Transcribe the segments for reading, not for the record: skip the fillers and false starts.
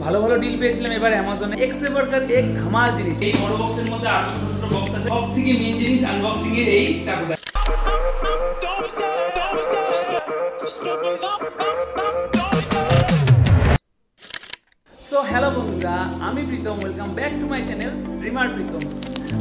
ভালো ভালো ডিল পেয়েছিলাম এবার অ্যামাজনে। এক্সেভারকার এক ধামাল জিনিস, এই বড় বক্সের মধ্যে আরো ছোট ছোট বক্স আছে। সব থেকে মেইন জিনিস আনবক্সিং এর এই চাকুটা। সো হ্যালো বন্ধুরা, আমি Pritam, welcome back to my channel dreamer Pritam.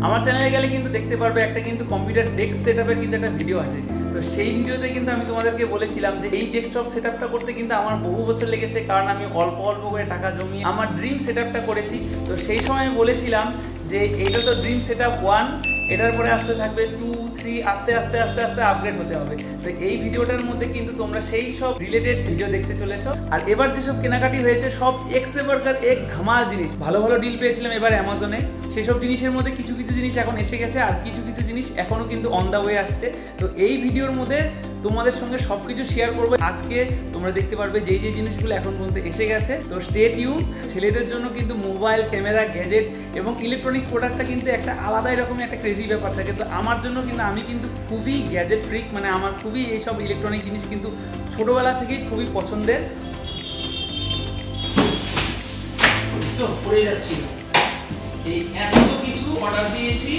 আমার চ্যানেলে গেলে কিন্তু দেখতে পারবে একটা কিন্তু কম্পিউটার ডেস্ক সেটআপের কিন্তু একটা ভিডিও আছে। তো সেই ভিডিওতে কিন্তু আমি তোমাদেরকে বলেছিলাম যে এই ডেস্কটপ সেটআপটা করতে কিন্তু আমার বহু বছর লেগেছে, কারণ আমি অল্প অল্প করে টাকা জমিয়ে আমার ড্রিম সেটআপটা করেছি। তো সেই সময় আমি বলেছিলাম যে এইটা তো ড্রিম সেটআপ 1, এটার পরে আসতে থাকবে 2, 3, আস্তে আস্তে আস্তে আস্তে আপগ্রেড হতে হবে। তো এই ভিডিওটার মধ্যে কিন্তু তোমরা সেই সব রিলেটেড ভিডিও দেখতে চলেছো। আর এবার যেসব কেনাকাটি হয়েছে সব এক্সেভারকার এক ধামাল জিনিস, ভালো ভালো ডিল পেয়েছিলাম এবার অ্যামাজনে। সেসব জিনিসের মধ্যে কিছু কিছু জিনিস এখন এসে গেছে, আর কিছু কিছু জিনিস এখনও কিন্তু অন দ্য ওয়ে আসছে। তো এই ভিডিওর মধ্যে তোমাদের সঙ্গে সব কিছু শেয়ার করবো। আজকে তোমরা দেখতে পারবে যেই যে জিনিসগুলো এখন পর্যন্ত এসে গেছে। তো স্টে টিউন। ছেলেদের জন্য কিন্তু মোবাইল, ক্যামেরা, গ্যাজেট এবং ইলেকট্রনিক্স প্রোডাক্টটা কিন্তু একটা আলাদাই রকমের একটা ক্রেজি ব্যাপার থাকে। তো আমার জন্য কিন্তু আমি কিন্তু খুবই গ্যাজেট ফ্রিক, মানে আমার খুবই এইসব ইলেকট্রনিক জিনিস কিন্তু ছোটোবেলা থেকেই খুবই পছন্দের। পড়ে যাচ্ছি, এই এত কিছু অর্ডার দিয়েছি,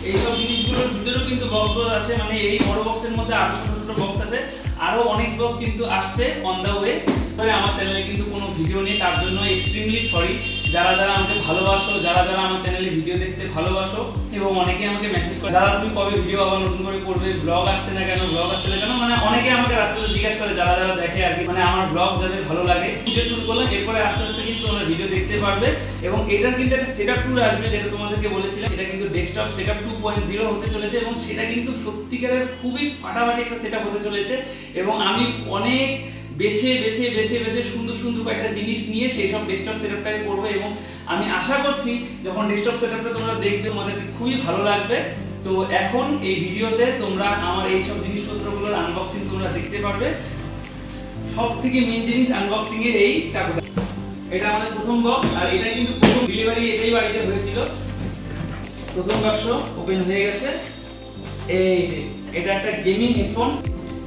এইসব জিনিসগুলোর ভিতরেও কিন্তু বক্স আছে, মানে এই বড় বক্সের মধ্যে আরো ছোট ছোট বক্স আছে, আরো অনেক বক্স কিন্তু আসছে অন দ্য ওয়ে। তবে আমার চ্যানেলে কিন্তু কোনো ভিডিও নেই, তার জন্য এক্সট্রিমলি সরি। যারা যারা আমাকে ভালোবাসো, যারা যারা আমার চ্যানেলে ভিডিও দেখতে ভালোবাসো, এবং অনেকে আমাকে মেসেজ করে দাদা তুমি কবে ভিডিও আবার নতুন করে করবে, ব্লগ আসছে না কেন, ব্লগ আসছে না কেন, মানে অনেকে আমাকে রাস্তাতে জিজ্ঞাসা করে, যারা যারা দেখে আর কি, মানে আমার ব্লগ যাদের ভালো লাগে। ভিডিও শুরু করলাম, এরপরে আস্তে আস্তে কিন্তু তোমরা ভিডিও দেখতে পারবে। এবং এটার কিন্তু একটা সেটআপ ট্যুর আসবে, যেটা তোমাদেরকে বলেছিলাম, সেটা কিন্তু ডেস্কটপ সেটআপ 2.0 হতে চলেছে, এবং সেটা কিন্তু সত্যিকারের খুবই ফাটাফাটি একটা সেটআপ হতে চলেছে। এবং আমি অনেক বেছে বেছে বেছে বেছে সুন্দর সুন্দর কয়েকটা জিনিস নিয়ে সেই সব ডেস্কটপ সেটআপটাকে করবো, এবং আমি আশা করছি যখন ডেস্কটপ সেটআপটা তোমরা দেখবে তোমাদেরকে খুবই ভালো লাগবে। তো এখন এই ভিডিওতে তোমরা আমার এই সব জিনিসপত্রগুলোর আনবক্সিং তোমরা দেখতে পারবে। সব থেকে মেইন জিনিস আনবক্সিং এর এই চাকুটা। এটা আমাদের প্রথম বক্স, আর এটা কিন্তু প্রথম ডেলিভারি এটাই বাড়িতে হয়েছিল। প্রথম বাক্স ওপেন হয়ে গেছে। এই যে এটা একটা গেমিং হেডফোন।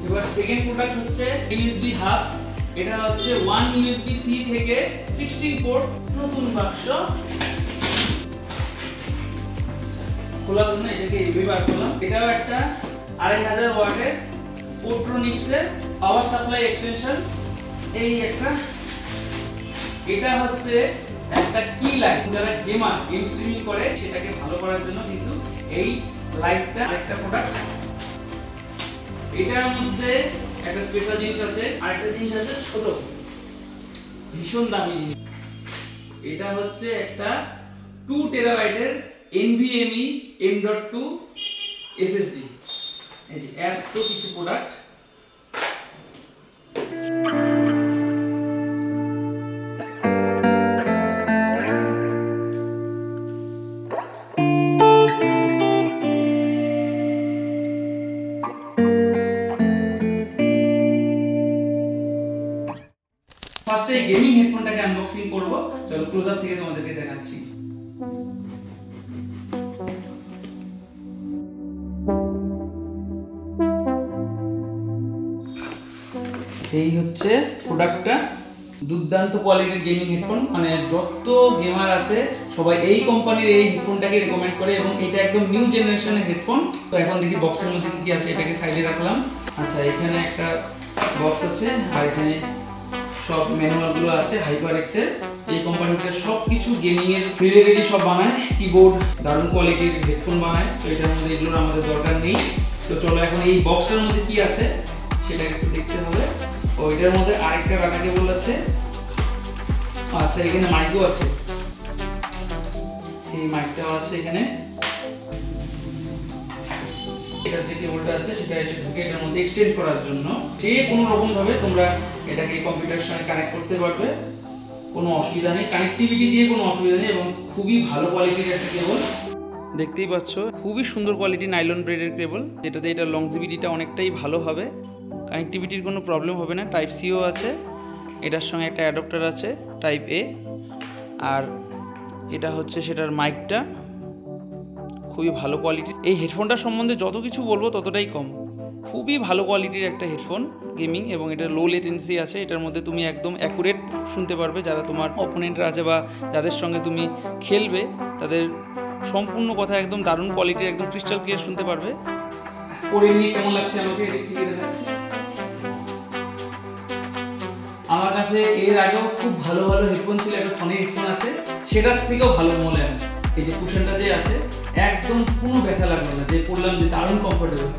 এবার সেকেন্ড প্রোডাক্ট হচ্ছে ইউএসবি হাব। এটা হচ্ছে 1 ইউএসবি সি থেকে 16 পোর্ট নতুন বাক্স। খোলা হলো না, এটাকে এবার করলাম। এটাও একটা 2500 ওয়াটের পোর্ট্রনিক্সের পাওয়ার সাপ্লাই এক্সটেনশন। এই একটা, এটা হচ্ছে একটা কি লাইট, যারা গেমার গেম স্ট্রিমিং করে সেটাকে ভালো করার জন্য কিন্তু এই লাইটটা একটা প্রোডাক্ট। এটার মধ্যে একটা স্পেশাল জিনিস আছে, আরেকটা জিনিস আছে ছোট, ভীষণ দামি জিনিস। এটা হচ্ছে একটা 2 টেরাবাইটের NVMe M.2 SSD। এই যে এত কিছু প্রোডাক্ট। ফার্স্টে এই গেমিং হেডফোনটাকে আনবক্সিং করব। চলো ক্লোজ আপ থেকে তোমাদেরকে দেখাচ্ছি। এই হচ্ছে প্রোডাক্টটা, দুর্দান্ত কোয়ালিটির গেমিং হেডফোন। মানে যত গেমার আছে সবাই এই কোম্পানির এই হেডফোনটাকে রেকমেন্ড করে, এবং এটা একদম নিউ জেনারেশনের হেডফোন। তো এখন দেখি বক্সের মধ্যে কি কি আছে, এটাকে সাইডে রাখলাম। আচ্ছা, এখানে একটা বক্স আছে, আর এখানে সব ম্যানুয়ালগুলো আছে HyperX এর। এই কোম্পানিটা সব কিছু গেমিং এর রিলেটেড সব বানায়, কিবোর্ড, দারুণ কোয়ালিটির হেডফোন বানায়। তো এটার মধ্যে এগুলোর আমাদের দরকার নেই। তো চলো এখন এই বক্সের মধ্যে কি আছে সেটা একটু দেখতে হবে। ও এটার মধ্যে আরেকটা ডাটা কেবল আছে। আচ্ছা, এখানে মাইকও আছে, এই মাইকটাও আছে এখানে। এটার যে কেবলটা আছে সেটা এসে ঢুকে এটার মধ্যে এক্সটেন্ড করার জন্য। যে কোনো রকম ভাবে তোমরা এটাকে কম্পিউটারের সঙ্গে কানেক্ট করতে পারবে, কোনো অসুবিধা নেই, কানেক্টিভিটি দিয়ে কোনো অসুবিধা নেই। এবং খুবই ভালো কোয়ালিটির একটা কেবল, দেখতেই পাচ্ছ, খুবই সুন্দর কোয়ালিটি নাইলন ব্রেডের কেবল, যেটাতে এটা লংজিভিটিটা অনেকটাই ভালো হবে, কানেক্টিভিটির কোনো প্রবলেম হবে না। টাইপ সিও আছে, এটার সঙ্গে একটা অ্যাডাপ্টার আছে টাইপ এ। আর এটা হচ্ছে সেটার মাইকটা, খুবই ভালো কোয়ালিটির। এই হেডফোনটার সম্বন্ধে যত কিছু বলবো ততটাই কম, খুবই ভালো কোয়ালিটির একটা হেডফোন গেমিং, এবং এটা লো লেটেন্সি আছে। এটার মধ্যে তুমি একদম অ্যাকুরেট শুনতে পারবে, যারা তোমার অপোনেন্টরা আছে বা যাদের সঙ্গে তুমি খেলবে তাদের সম্পূর্ণ কথা একদম দারুণ কোয়ালিটির, একদম ক্রিস্টাল ক্লিয়ার শুনতে পারবে। পরে নিয়ে কেমন লাগছে আমাকে এদিক থেকে দেখাচ্ছি। আমার কাছে এর আগেও খুব ভালো ভালো হেডফোন ছিল, একটা সনি হেডফোন আছে, সেটার থেকেও ভালো মোলায়েম। এই যে কুশনটা যে আছে একদম কোনো ব্যথা লাগবে না, যে পড়লাম যে দারুণ কমফোর্টেবল,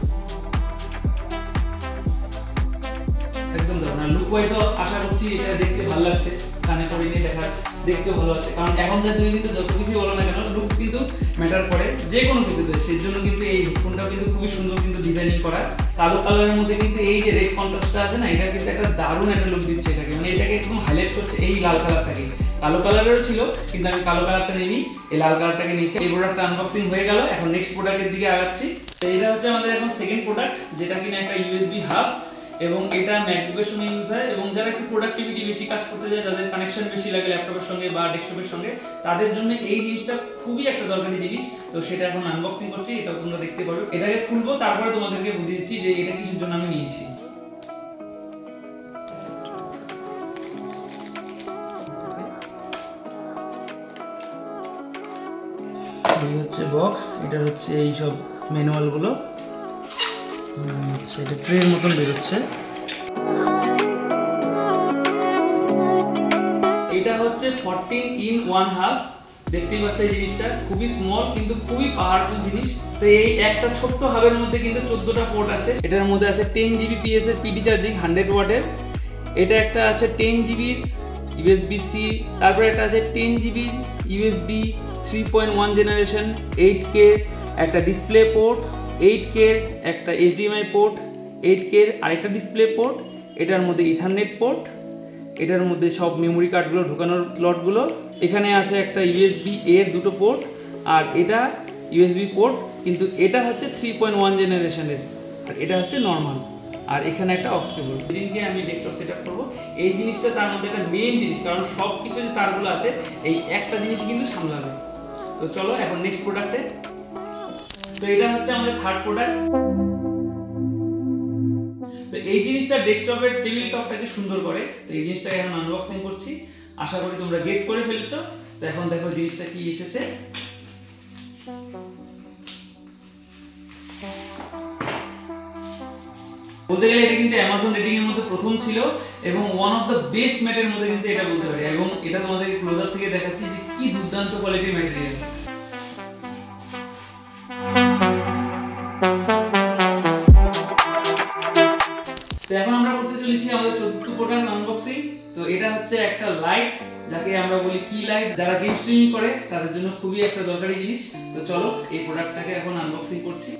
একদম দারুণ। আর লুক ওয়াইজ আশা করছি এটা দেখতে ভালো লাগছে, কানে পরে নিয়ে দেখার দেখতেও ভালো আছে, কারণ এখনকার তুমি কিন্তু যত কিছুই বলো না কেন লুক কিন্তু ম্যাটার করে যে কোনো কিছুতে। সেই জন্য কিন্তু এই হেডফোনটাও কিন্তু খুবই সুন্দর কিন্তু ডিজাইনিং করা, কালো কালারের মধ্যে কিন্তু এই যে রেড কন্ট্রাস্টটা আছে না, এটা কিন্তু একটা দারুণ একটা লুক দিচ্ছে এটাকে, মানে এটাকে একদম হাইলাইট করছে এই লাল কালারটাকে। কালো কালারেরও ছিল কিন্তু আমি কালো কালারটা নিইনি, এই লাল কালারটাকে নিয়েছি। এই প্রোডাক্টটা আনবক্সিং হয়ে গেল, এখন নেক্সট প্রোডাক্টের দিকে আগাচ্ছি। এটা হচ্ছে আমাদের এখন সেকেন্ড প্রোডাক্ট, যেটা কিনা একটা ইউএসবি হাব, এবং এটা ম্যাকবুকের সঙ্গে ইউজ হয়, এবং যারা একটু প্রোডাক্টিভিটি বেশি কাজ করতে যায়, যাদের কানেকশন বেশি লাগে ল্যাপটপের সঙ্গে বা ডেস্কটপের সঙ্গে, তাদের জন্য এই জিনিসটা খুবই একটা দরকারি জিনিস। তো সেটা এখন আনবক্সিং করছি, এটাও তোমরা দেখতে পারবে। এটাকে খুলবো, তারপরে তোমাদেরকে বুঝিয়ে দিচ্ছি যে এটা কিসের জন্য আমি নিয়েছি। এই হচ্ছে বক্স, এটা হচ্ছে এই সব ম্যানুয়ালগুলো, এটা ট্রের মতন বেরোচ্ছে। এটা হচ্ছে 14-in-1 হাব, দেখতেই পাচ্ছ এই জিনিসটা খুবই স্মল কিন্তু খুবই পাওয়ারফুল জিনিস। তো এই একটা ছোট্ট হাবের মধ্যে কিন্তু 14টা পোর্ট আছে। এটার মধ্যে আছে 10 Gbps এর পিডি চার্জিং 100 ওয়াটের, এটা একটা আছে 10 GB USB-C, তারপরে একটা আছে 10 GB USB 3.1 জেনারেশন 8K, একটা ডিসপ্লে পোর্ট 8K, একটা HDMI পোর্ট 8K, আরেকটা ডিসপ্লে পোর্ট, এটার মধ্যে ইথারনেট পোর্ট, এটার মধ্যে সব মেমোরি কার্ডগুলো ঢোকানোর স্লটগুলো, এখানে আছে একটা USB এর দুটো পোর্ট, আর এটা USB পোর্ট, কিন্তু এটা হচ্ছে 3.1 জেনারেশনের, আর এটা হচ্ছে নর্মাল, আর এখানে একটা অক্স কেবল। যেদিনকে আমি ডেস্কটপ সেটআপ করব, এই জিনিসটা তার মধ্যে একটা মেইন জিনিস, কারণ সব কিছু যে তারগুলো আছে এই একটা জিনিস কিন্তু সামলাবে। তো চলো এখন নেক্সট প্রোডাক্টে। তো এটা হচ্ছে আমাদের থার্ড প্রোডাক্ট। তো এই জিনিসটা ডেস্কটপের টেবিল টপটাকে সুন্দর করে, তো এই জিনিসটাকে এখন আনবক্সিং করছি, আশা করি তোমরা গেস করে ফেলেছো। তো এখন দেখো জিনিসটা কি এসেছে। বলতে গেলে এটা কিন্তু অ্যামাজন রেটিং এর মধ্যে প্রথম ছিল, এবং ওয়ান অফ দ্য বেস্ট ম্যাটের মধ্যে কিন্তু এটা বলতে পারি, এবং এটা তোমাদের ক্লোজার থেকে দেখাচ্ছি যে কি দুর্দান্ত কোয়ালিটির ম্যাটেরিয়াল। তো এখন আমরা করতে চলেছি আমাদের চতুর্থ প্রোডাক্ট আনবক্সিং। তো এটা হচ্ছে একটা লাইট, যাকে আমরা বলি কি লাইট, যারা গেম স্ট্রিমিং করে তাদের জন্য খুবই একটা দরকারি জিনিস। তো চলো এই প্রোডাক্টটাকে এখন আনবক্সিং করছি।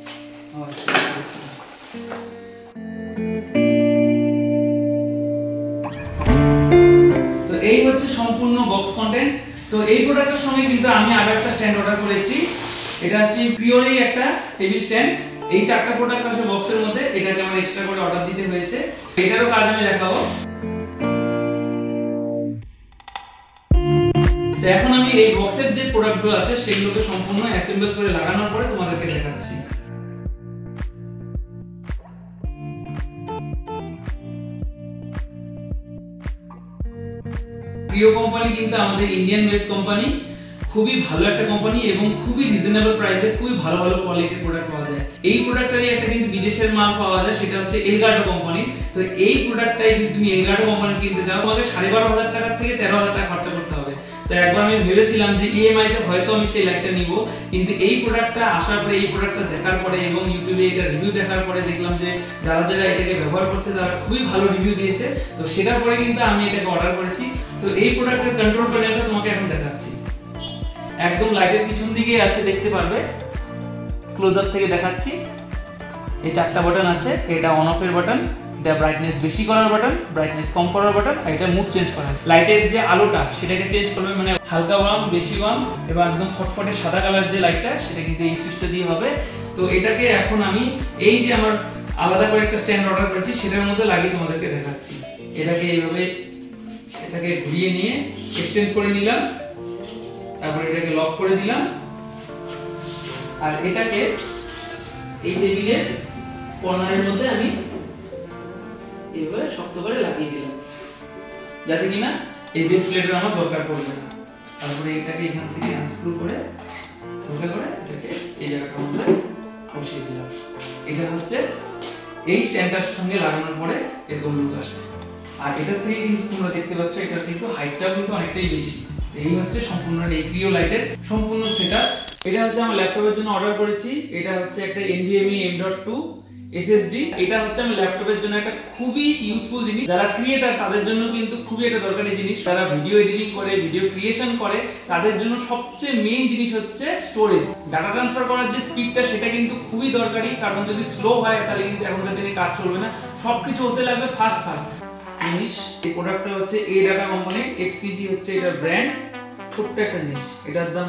তো এই হচ্ছে সম্পূর্ণ বক্স কন্টেন্ট। তো এই প্রোডাক্টের সঙ্গে কিন্তু আমি আরো একটা স্ট্যান্ড অর্ডার করেছি, এটা হচ্ছে পিওরই একটা টেবিল স্ট্যান্ড। এই চারটা প্রোডাক্ট আছে বক্সের মধ্যে, এটাকে আমার এক্সট্রা করে অর্ডার দিতে হয়েছে, এটারও কাজ আমি দেখাবো। তো এখন আমি এই বক্সের যে প্রোডাক্টগুলো আছে সেগুলোকে সম্পূর্ণ অ্যাসেম্বল করে লাগানোর পরে তোমাদেরকে দেখাচ্ছি। প্রিয় কোম্পানি কিন্তু আমাদের ইন্ডিয়ান বেস কোম্পানি, খুবই ভালো একটা কোম্পানি এবং খুবই রিজনেবল প্রাইসে খুবই ভালো ভালো কোয়ালিটির প্রোডাক্ট পাওয়া যায়। এই প্রোডাক্টটারই একটা কিন্তু বিদেশের মাল পাওয়া যায়, সেটা হচ্ছে এলগাটো কোম্পানি। তো এই প্রোডাক্টটাই যদি তুমি এলগাটো কোম্পানি কিনতে চাও, তোমাকে 12,500 টাকা থেকে 13,000 টাকা খরচা করতে হবে। তো একবার আমি ভেবেছিলাম যে ইএমআই তে হয়তো আমি সেই লাইটটা নিব, কিন্তু এই প্রোডাক্টটা আসার পরে, এই প্রোডাক্টটা দেখার পরে এবং ইউটিউবে এটা রিভিউ দেখার পরে দেখলাম যে যারা যারা এটাকে ব্যবহার করছে তারা খুবই ভালো রিভিউ দিয়েছে। তো সেটার পরে কিন্তু আমি এটাকে অর্ডার করেছি। তো এই প্রোডাক্টের কন্ট্রোল প্যানেলটা তোমাকে এখন দেখাচ্ছি। একদম লাইটের পিছন দিকে আছে, দেখতে পারবে, ক্লোজআপ থেকে দেখাচ্ছি। এই চারটা বাটন আছে, এটা অন অফ এর বাটন, এটা ব্রাইটনেস বেশি করার বাটন, ব্রাইটনেস কম করার বাটন, আর এটা মুড চেঞ্জ করার। লাইটের যে আলোটা সেটাকে চেঞ্জ করবে, মানে হালকা ওয়ার্ম, বেশি ওয়ার্ম এবং একদম ফটফটে সাদা কালার যে লাইটটা সেটা কিন্তু এই সুইচটা দিয়ে হবে। তো এটাকে এখন আমি এই যে আমার আলাদা করে একটা স্ট্যান্ড অর্ডার করেছি সেটার মধ্যে লাগিয়ে তোমাদেরকে দেখাচ্ছি। এটাকে এইভাবে এটাকে ঘুরিয়ে নিয়ে এক্সটেন্ড করে নিলাম, তারপরে এটাকে লক করে দিলাম, আর এটাকে এই টেবিলের কর্নারের মধ্যে আমি এইভাবে শক্ত করে লাগিয়ে দিলাম, যাতে কিনা এই বেস প্লেটের আমার দরকার পড়বে না। তারপরে এটাকে এখান থেকে আনস্ক্রু করে ঢোকা করে এটাকে এই জায়গাটার মধ্যে বসিয়ে দিলাম। এটা হচ্ছে এই স্ট্যান্ডটার সঙ্গে লাগানোর পরে এরকম লুক আসে। আর এটার থেকে কিন্তু তোমরা দেখতে পাচ্ছ এটার কিন্তু হাইটটাও কিন্তু অনেকটাই বেশি। এই হচ্ছে সম্পূর্ণ এই ক্রিও লাইটের সম্পূর্ণ সেটআপ। এটা হচ্ছে আমার ল্যাপটপের জন্য অর্ডার করেছি। এটা হচ্ছে একটা NVMe M.2 SSD। এটা হচ্ছে আমি ল্যাপটপের জন্য একটা খুবই ইউজফুল জিনিস। যারা ক্রিয়েটার তাদের জন্য কিন্তু খুবই একটা দরকারি জিনিস। যারা ভিডিও এডিটিং করে, ভিডিও ক্রিয়েশন করে, তাদের জন্য সবচেয়ে মেইন জিনিস হচ্ছে স্টোরেজ। ডাটা ট্রান্সফার করার যে স্পিডটা সেটা কিন্তু খুবই দরকারি, কারণ যদি স্লো হয় তাহলে কিন্তু এখনকার দিনে কাজ চলবে না। সবকিছু হতে লাগবে ফাস্ট জিনিস। এই প্রোডাক্টটা হচ্ছে ADATA কোম্পানির, XPG হচ্ছে এটার ব্র্যান্ড। ছোট্ট একটা জিনিস, এটার দাম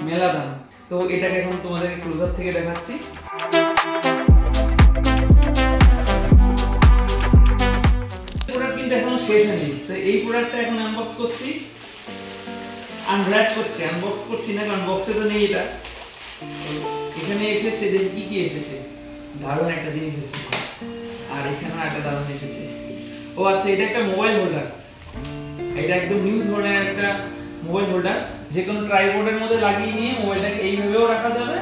মেলা দাম। তো এটাকে এখন তোমাদের ক্লোজার থেকে দেখাচ্ছি। প্রোডাক্ট কিন্তু এখনো শেষ হয়নি। তো এই প্রোডাক্টটা এখন আনবক্স করছি, আনর‍্যাপ করছি। আনবক্স করছি না কারণ বক্সে তো নেই এটা। এখানে এসেছে, দেখি কি এসেছে। দারুণ একটা জিনিস এসেছে। আর এখানে একটা দারুণ এসেছে। ও আচ্ছা, এটা একটা মোবাইল হোল্ডার। এটা একদম নিউ ধরনের একটা মোবাইল হোল্ডার, যে কোনো ট্রাইপডের মধ্যে লাগিয়ে নিয়ে মোবাইলটাকে এইভাবেও রাখা যাবে,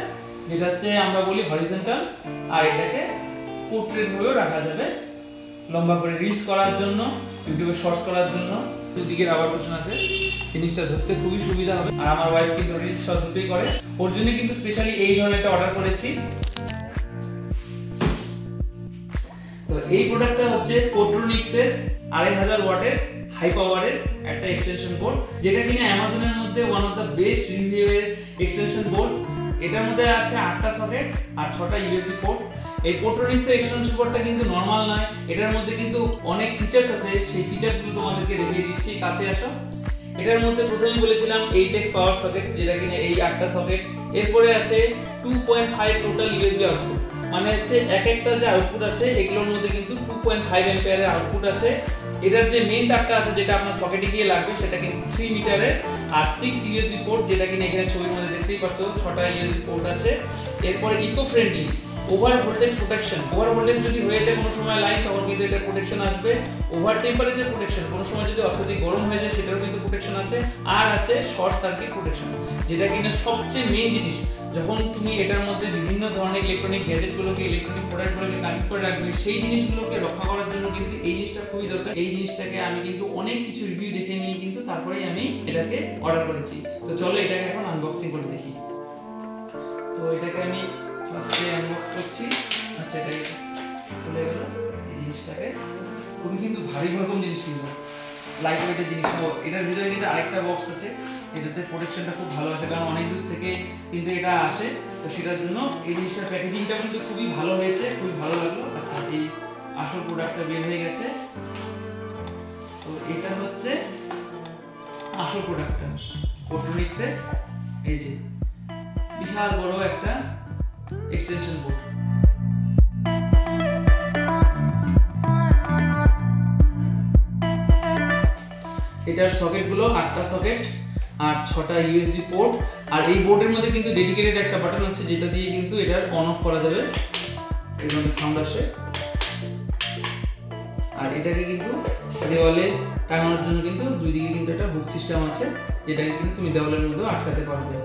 যেটা হচ্ছে আমরা বলি হরিজন্টাল। আর এটাকে পোর্ট্রেট ভাবেও রাখা যাবে, লম্বা করে রিলস করার জন্য, ইউটিউবে শর্টস করার জন্য। দুদিকে রাবার কুশন আছে, জিনিসটা ধরতে খুবই সুবিধা হবে। আর আমার ওয়াইফ কিন্তু রিলস শর্ট দুটোই করে, ওর জন্য কিন্তু স্পেশালি এই ধরনের একটা অর্ডার করেছি। তো এই প্রোডাক্টটা হচ্ছে পোর্ট্রোনিক্সের 2500 ওয়াটের হাই পাওয়ারের একটা এক্সটেনশন বোর্ড, যেটা কিনা অ্যামাজনের মধ্যে ওয়ান অফ দ্য বেস্ট রিভিউয়ের এক্সটেনশন বোর্ড। এটার মধ্যে আছে 8টা সকেট আর 6টা USB পোর্ট। এই পোর্ট্রোনিক্সের এক্সটেনশন বোর্ডটা কিন্তু নরমাল নয়, এটার মধ্যে কিন্তু অনেক ফিচার্স আছে। সেই ফিচার্সগুলো তোমাদেরকে দেখিয়ে দিচ্ছি, কাছে আসো। এটার মধ্যে প্রথমেই বলেছিলাম 8x পাওয়ার সকেট, যেটা কিনা এই 8টা সকেট। এরপরে আছে 2.5 টোটাল USB আউটপুট, মানে হচ্ছে একটা যে আউটপুট আছে এগুলোর মধ্যে কিন্তু 2.5 অ্যাম্পিয়ারের আউটপুট আছে। এটার যে মেইন তারটা আছে যেটা আপনার সকেটে গিয়ে লাগবে সেটা কিন্তু 3 মিটারের। আর 6 USB পোর্ট, যেটা কিনা এখানে ছবির মধ্যে দেখতেই পাচ্ছ 6টা USB পোর্ট আছে। এরপরে eco friendly over voltage protection. Over voltage যদি হয়ে যায় কোনো সময় লাইন, তখন কিন্তু এটা প্রোটেকশন আসবে। ওভার টেম্পারেচার প্রোটেকশন, কোনো সময় যদি অত্যধিক গরম হয়ে যায় সেটারও কিন্তু প্রোটেকশন আছে। আর আছে শর্ট সার্কিট প্রোটেকশন, যেটা কিনা সবচেয়ে মেইন জিনিস। যখন তুমি এটার মধ্যে বিভিন্ন ধরনের ইলেকট্রনিক গ্যাজেটগুলোকে, ইলেকট্রনিক প্রোডাক্টগুলোকে কানেক্ট করে রাখবে, সেই জিনিসগুলোকে রক্ষা করার জন্য কিন্তু এই জিনিসটা খুবই দরকার। এই জিনিসটাকে আমি কিন্তু অনেক কিছু রিভিউ দেখে নিয়ে কিন্তু তারপরেই আমি এটাকে অর্ডার করেছি। তো চলো এটাকে এখন আনবক্সিং করে দেখি। তো এটাকে আমি ফার্স্টে আনবক্স করছি। আচ্ছা, এটাকে খুলে গেল। এই জিনিসটাকে খুবই কিন্তু ভারী ভরকম জিনিস, কিন্তু লাইট ওয়েটের জিনিস। এটার ভিতরে কিন্তু আরেকটা বক্স আছে, এটাতে প্রোটেকশনটা খুব ভালো আছে, কারণ অনেক দূর থেকে কিন্তু এটা আসে। তো সেটার জন্য এই জিনিসটার প্যাকেজিংটা কিন্তু খুবই ভালো হয়েছে, খুবই ভালো লাগলো। আচ্ছা, এই আসল প্রোডাক্টটা বের হয়ে গেছে। তো এটা হচ্ছে আসল প্রোডাক্টটা পোর্ট্রোনিক্সের। এই যে বিশাল বড় একটা এক্সটেনশন বোর্ড। এটার সকেটগুলো 8টা সকেট আর 6টা USB পোর্ট। আর এই বোর্ডের মধ্যে কিন্তু ডেডিকেটেড একটা বাটন আছে, যেটা দিয়ে কিন্তু এটার অন অফ করা যাবে। এর মধ্যে সাউন্ড আসে। আর এটাকে কিন্তু দেওয়ালে টাঙানোর জন্য কিন্তু দুই দিকে কিন্তু একটা হুক সিস্টেম আছে, যেটাকে কিন্তু তুমি দেওয়ালের মধ্যে আটকাতে পারবে।